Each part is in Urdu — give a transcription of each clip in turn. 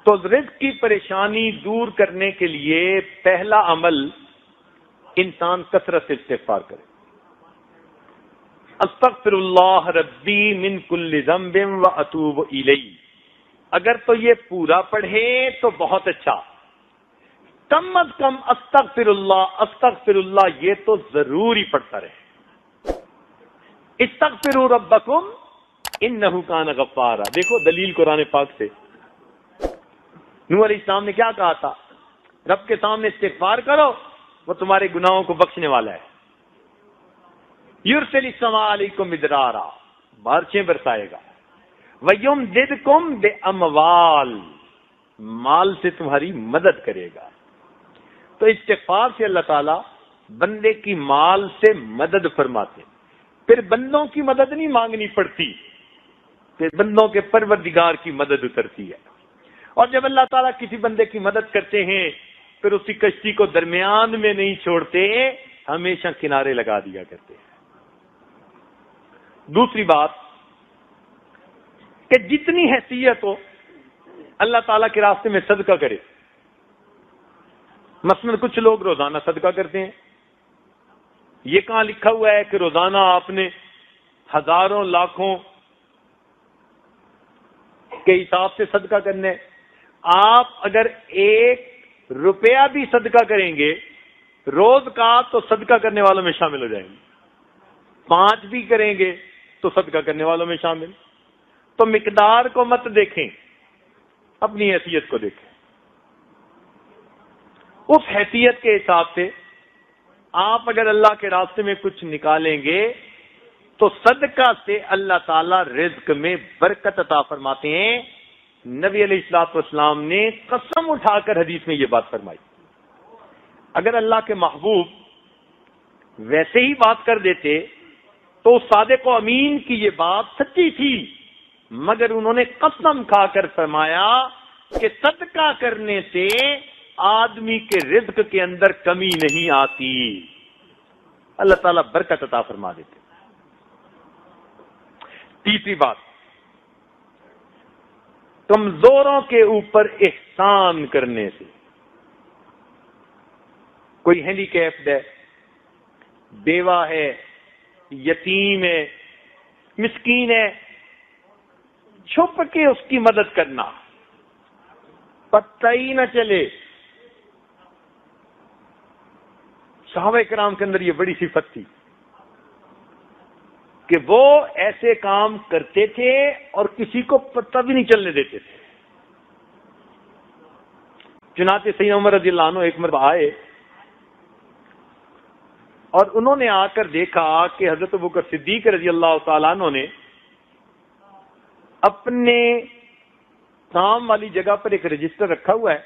تو رزق کی پریشانی دور کرنے کے لیے پہلا عمل انسان کثرت سے استغفار کرے. استغفر اللہ ربی من کل ذنب واتوب الیہ. اگر تو یہ پورا پڑھے تو بہت اچھا، کم از کم استغفر اللہ یہ تو ضرور ہی پڑھتا رہے. استغفروا ربکم انہ کان غفارا. دیکھو دلیل قرآن پاک سے. نوح علیہ السلام نے کیا کہا تھا؟ رب کے سامنے استغفار کرو، وہ تمہارے گناہوں کو بخشنے والا ہے. یرسل السماء علیکم مدرارا، بارشیں برسائے گا. وَيُمْدِدْكُمْ بِأَمْوَالٍ، مال سے تمہاری مدد کرے گا. تو استغفار سے اللہ تعالیٰ بندے کی مال سے مدد فرماتے. پھر بندوں کی مدد نہیں مانگنی پڑتی، پھر بندوں کے پروردگار کی مدد اترتی ہے. اور جب اللہ تعالیٰ کسی بندے کی مدد کرتے ہیں پھر اسی کشتی کو درمیان میں نہیں چھوڑتے، ہمیشہ کنارے لگا دیا کرتے ہیں. دوسری بات کہ جتنی حیثیت ہو اللہ تعالیٰ کے راستے میں صدقہ کرے. مثلا کچھ لوگ روزانہ صدقہ کرتے ہیں. یہ کہاں لکھا ہوا ہے کہ روزانہ آپ نے ہزاروں لاکھوں کے حساب سے صدقہ کرنا ہے؟ آپ اگر 1 روپیہ بھی صدقہ کریں گے روز کا تو صدقہ کرنے والوں میں شامل ہو جائیں گے. 5 بھی کریں گے تو صدقہ کرنے والوں میں شامل. تو مقدار کو مت دیکھیں، اپنی حیثیت کو دیکھیں. اس حیثیت کے حساب سے آپ اگر اللہ کے راستے میں کچھ نکالیں گے تو صدقہ سے اللہ تعالی رزق میں برکت عطا فرماتے ہیں. نبی علیہ الصلوۃ والسلام نے قسم اٹھا کر حدیث میں یہ بات فرمائی. اگر اللہ کے محبوب ویسے ہی بات کر دیتے تو صادق و امین کی یہ بات سچی تھی، مگر انہوں نے قسم کھا کر فرمایا کہ صدقہ کرنے سے آدمی کے رزق کے اندر کمی نہیں آتی، اللہ تعالیٰ برکت عطا فرما دیتے. تیسری بات، کمزوروں کے اوپر احسان کرنے سے. کوئی ہینڈی کیپڈ ہے، بیوہ ہے، یتیم ہے، مسکین ہے، چھپ کے اس کی مدد کرنا، پتہ ہی نہ چلے. صحابہ کرام کے اندر یہ بڑی صفت تھی کہ وہ ایسے کام کرتے تھے اور کسی کو پتہ بھی نہیں چلنے دیتے تھے. چنانچہ سیدنا عمر رضی اللہ عنہ ایک مرتبہ آئے اور انہوں نے آ کر دیکھا کہ حضرت ابوبکر صدیق رضی اللہ تعالیٰ عنہ نے اپنے کام والی جگہ پر ایک رجسٹر رکھا ہوا ہے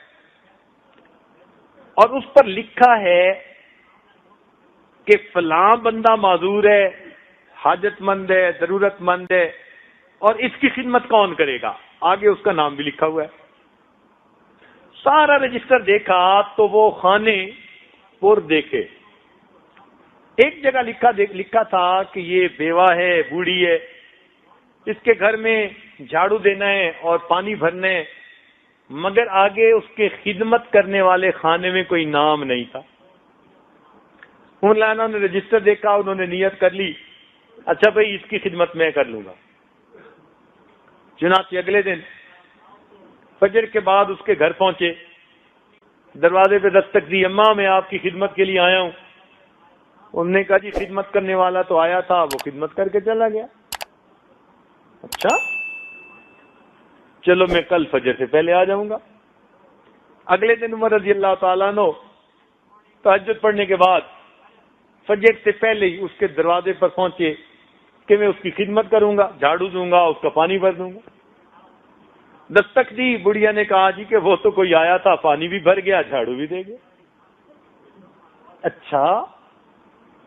اور اس پر لکھا ہے کہ فلاں بندہ معذور ہے، حاجت مند ہے، ضرورت مند ہے، اور اس کی خدمت کون کرے گا. آگے اس کا نام بھی لکھا ہوا ہے. سارا رجسٹر دیکھا تو وہ خانے پور دیکھے. ایک جگہ لکھا تھا کہ یہ بیوہ ہے، بوڑھی ہے، اس کے گھر میں جھاڑو دینا ہے اور پانی بھرنا ہے، مگر آگے اس کے خدمت کرنے والے خانے میں کوئی نام نہیں تھا. انہوں نے رجسٹر دیکھا، انہوں نے نیت کر لی اچھا بھائی اس کی خدمت میں کر لوں گا. چنانچہ اگلے دن فجر کے بعد اس کے گھر پہنچے، دروازے پہ دستک دی، اماں میں آپ کی خدمت کے لیے آیا ہوں. انہوں نے کہا جی خدمت کرنے والا تو آیا تھا، وہ خدمت کر کے چلا گیا. اچھا چلو میں کل فجر سے پہلے آ جاؤں گا. اگلے دن عمر رضی اللہ تعالیٰ عنہ تہجد پڑھنے کے بعد فجر سے پہلے ہی اس کے دروازے پر پہنچے کہ میں اس کی خدمت کروں گا، جھاڑو دوں گا، اس کا پانی بھر دوں گا. دستک دی، بڑھیا نے کہا جی کہ وہ تو کوئی آیا تھا، پانی بھی بھر گیا، جھاڑو بھی دے گیا. اچھا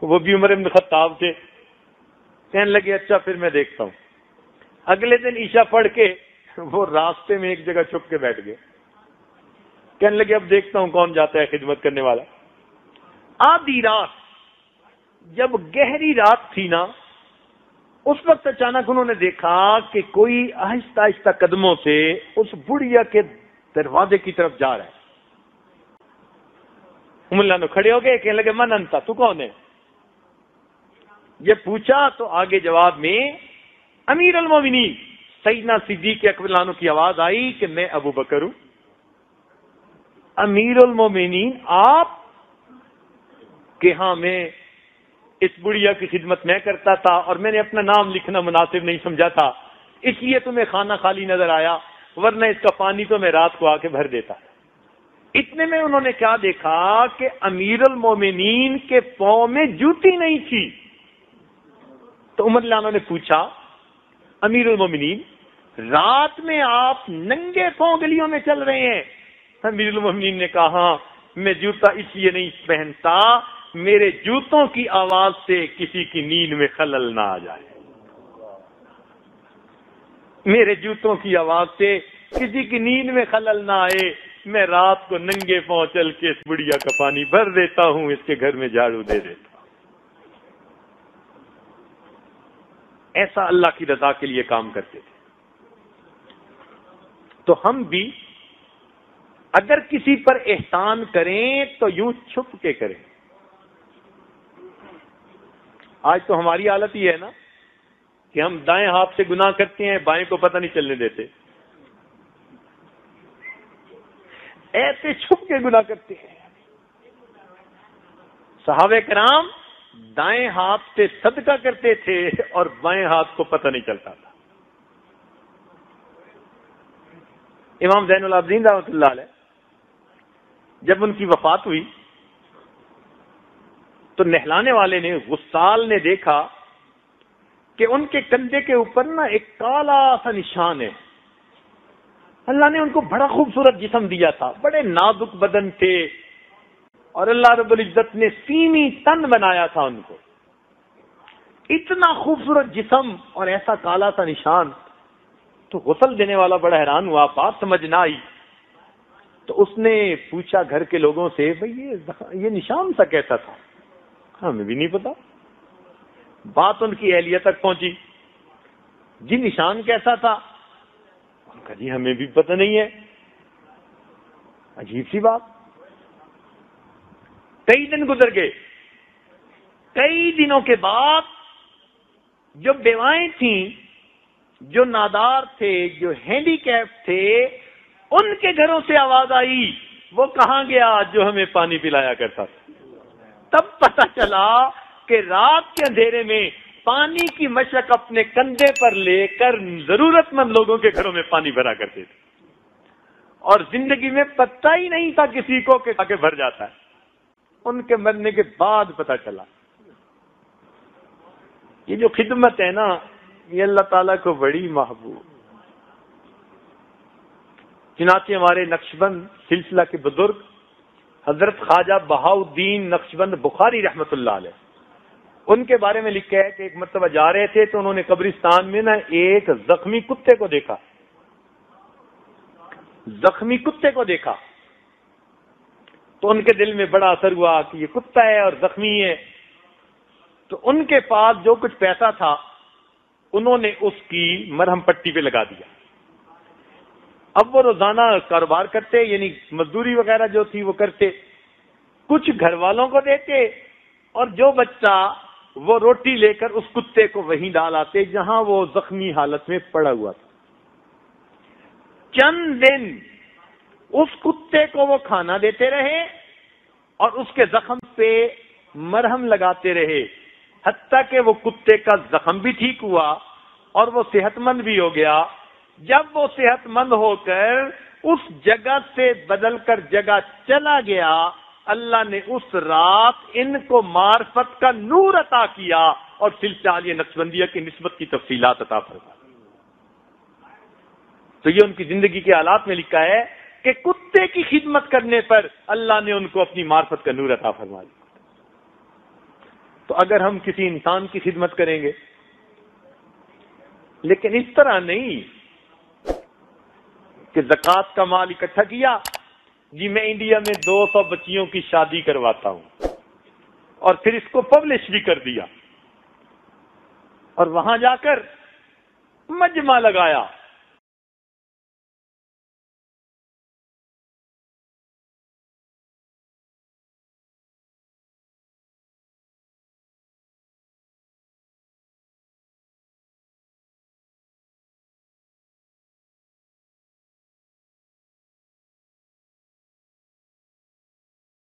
وہ بھی عمر بن خطاب تھے. کہنے لگے اچھا پھر میں دیکھتا ہوں. اگلے دن عشاء پڑھ کے وہ راستے میں ایک جگہ چھپ کے بیٹھ گئے. کہنے لگے اب دیکھتا ہوں کون جاتا ہے خدمت کرنے والا. آدھی رات جب گہری رات تھی نا، اس وقت اچانک انہوں نے دیکھا کہ کوئی آہستہ آہستہ قدموں سے اس بڑھیا کے دروازے کی طرف جا رہا ہے. ملا نے کھڑے ہو گئے, کہنے لگے من انتا, تو کون ہے؟ یہ پوچھا تو آگے جواب میں امیر المومنین سیدنا صدیق اکبر عنہ کی آواز آئی کہ میں ابو بکر ہوں. امیر المومنین آپ؟ کہ ہاں میں اس بڑھیا کی خدمت میں کرتا تھا اور میں نے اپنا نام لکھنا مناسب نہیں سمجھا تھا, اس لیے تمہیں خانہ خالی نظر آیا, ورنہ اس کا پانی تو میں رات کو آ کے بھر دیتا. اتنے میں انہوں نے کیا دیکھا کہ امیر المومنین کے پاؤں میں جوتی نہیں تھی. تو عمر لانا نے پوچھا امیر المومنین رات میں آپ ننگے پاؤں گلیوں میں چل رہے ہیں؟ امیر المومنین نے کہا ہاں, میں جوتا اس لیے نہیں پہنتا, میرے جوتوں کی آواز سے کسی کی نیند میں خلل نہ آ جائے. میرے جوتوں کی آواز سے کسی کی نیند میں خلل نہ آئے, میں رات کو ننگے پاؤں چل کے اس بڑھیا کا پانی بھر دیتا ہوں, اس کے گھر میں جھاڑو دے دیتا ہوں. ایسا اللہ کی رضا کے لیے کام کرتے تھے. تو ہم بھی اگر کسی پر احسان کریں تو یوں چھپ کے کریں. آج تو ہماری حالت یہ ہے نا کہ ہم دائیں ہاتھ سے گناہ کرتے ہیں, بائیں کو پتہ نہیں چلنے دیتے, ایسے چھپ کے گناہ کرتے ہیں. صحابہ کرام دائیں ہاتھ سے صدقہ کرتے تھے اور بائیں ہاتھ کو پتہ نہیں چلتا تھا. امام زین العابدین رحمۃ اللہ علیہ جب ان کی وفات ہوئی تو نہلانے والے نے, غسال نے دیکھا کہ ان کے کندھے کے اوپر نا ایک کالا سا نشان ہے. اللہ نے ان کو بڑا خوبصورت جسم دیا تھا, بڑے نازک بدن تھے, اور اللہ رب العزت نے سیمی تن بنایا تھا ان کو. اتنا خوبصورت جسم اور ایسا کالا سا نشان. تو غسل دینے والا بڑا حیران ہوا, بات سمجھ نہ آئی. تو اس نے پوچھا گھر کے لوگوں سے, بھئی یہ نشان سا کیسا تھا؟ ہمیں بھی نہیں پتا. بات ان کی اہلیہ تک پہنچی, جی نشان کیسا تھا؟ کہا جی ہمیں بھی پتہ نہیں ہے. عجیب سی بات. کئی دن گزر گئے. کئی دنوں کے بعد جو بیوائیں تھیں, جو نادار تھے, جو ہینڈی کیپ تھے, ان کے گھروں سے آواز آئی وہ کہاں گیا جو ہمیں پانی پلایا کرتا تھا. تب پتہ چلا کہ رات کے اندھیرے میں پانی کی مشق اپنے کندھے پر لے کر ضرورت مند لوگوں کے گھروں میں پانی بھرا کرتے تھے, اور زندگی میں پتہ ہی نہیں تھا کسی کو کہ آگے بھر جاتا ہے. ان کے مرنے کے بعد پتہ چلا. یہ جو خدمت ہے نا, یہ اللہ تعالیٰ کو بڑی محبوب. چنانچہ ہمارے نقشبند سلسلہ کے بزرگ حضرت خواجہ بہاؤالدین نقشبند بخاری رحمت اللہ علیہ, ان کے بارے میں لکھا ہے کہ ایک مرتبہ جا رہے تھے تو انہوں نے قبرستان میں نا ایک زخمی کتے کو دیکھا. زخمی کتے کو دیکھا تو ان کے دل میں بڑا اثر ہوا کہ یہ کتا ہے اور زخمی ہے. تو ان کے پاس جو کچھ پیسہ تھا انہوں نے اس کی مرہم پٹی پہ لگا دیا. اب وہ روزانہ کاروبار کرتے, یعنی مزدوری وغیرہ جو تھی وہ کرتے, کچھ گھر والوں کو دیتے, اور جو بچہ وہ روٹی لے کر اس کتے کو وہیں ڈال آتے جہاں وہ زخمی حالت میں پڑا ہوا تھا. چند دن اس کتے کو وہ کھانا دیتے رہے اور اس کے زخم پہ مرہم لگاتے رہے, حتیٰ کہ وہ کتے کا زخم بھی ٹھیک ہوا اور وہ صحت مند بھی ہو گیا. جب وہ صحت مند ہو کر اس جگہ سے بدل کر جگہ چلا گیا, اللہ نے اس رات ان کو معرفت کا نور عطا کیا اور سلسلہ عالیہ نقشبندیہ کی نسبت کی تفصیلات عطا فرمائی. تو یہ ان کی زندگی کے حالات میں لکھا ہے کہ کتے کی خدمت کرنے پر اللہ نے ان کو اپنی معرفت کا نور عطا فرمایا. تو اگر ہم کسی انسان کی خدمت کریں گے, لیکن اس طرح نہیں کہ زکوٰۃ کا مال اکٹھا کیا, جی میں انڈیا میں 200 بچیوں کی شادی کرواتا ہوں اور پھر اس کو پبلش بھی کر دیا, اور وہاں جا کر مجمع لگایا